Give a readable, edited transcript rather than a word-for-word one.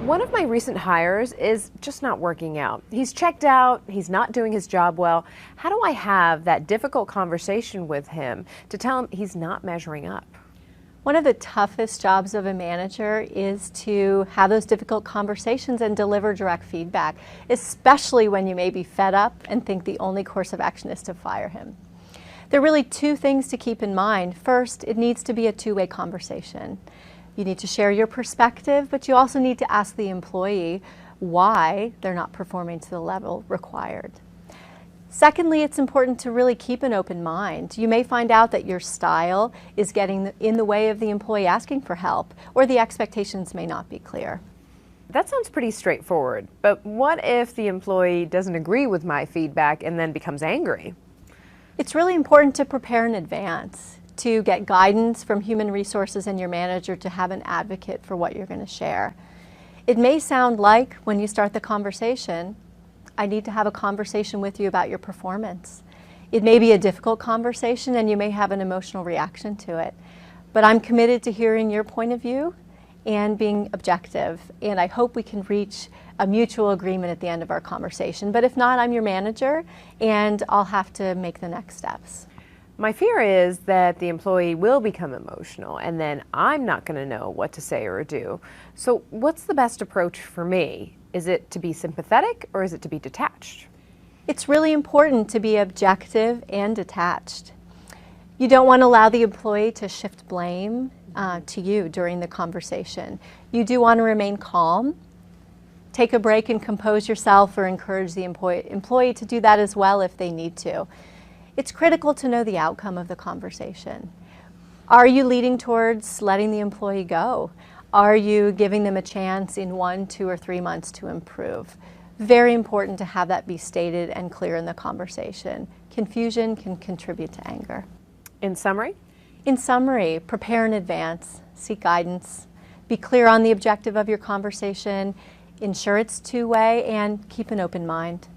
One of my recent hires is just not working out. He's checked out, he's not doing his job well. How do I have that difficult conversation with him to tell him he's not measuring up? One of the toughest jobs of a manager is to have those difficult conversations and deliver direct feedback, especially when you may be fed up and think the only course of action is to fire him. There are really two things to keep in mind. First, it needs to be a two-way conversation. You need to share your perspective, but you also need to ask the employee why they're not performing to the level required. Secondly, it's important to really keep an open mind. You may find out that your style is getting in the way of the employee asking for help, or the expectations may not be clear. That sounds pretty straightforward, but what if the employee doesn't agree with my feedback and then becomes angry? It's really important to prepare in advance, to get guidance from human resources and your manager to have an advocate for what you're going to share. It may sound like, when you start the conversation, I need to have a conversation with you about your performance. It may be a difficult conversation and you may have an emotional reaction to it. But I'm committed to hearing your point of view and being objective. And I hope we can reach a mutual agreement at the end of our conversation. But if not, I'm your manager and I'll have to make the next steps. My fear is that the employee will become emotional and then I'm not going to know what to say or do. So what's the best approach for me? Is it to be sympathetic or is it to be detached? It's really important to be objective and detached. You don't want to allow the employee to shift blame to you during the conversation. You do want to remain calm. Take a break and compose yourself, or encourage the employee to do that as well if they need to. It's critical to know the outcome of the conversation. Are you leading towards letting the employee go? Are you giving them a chance in 1, 2, or 3 months to improve? Very important to have that be stated and clear in the conversation. Confusion can contribute to anger. In summary? In summary, prepare in advance, seek guidance, be clear on the objective of your conversation, ensure it's two-way, and keep an open mind.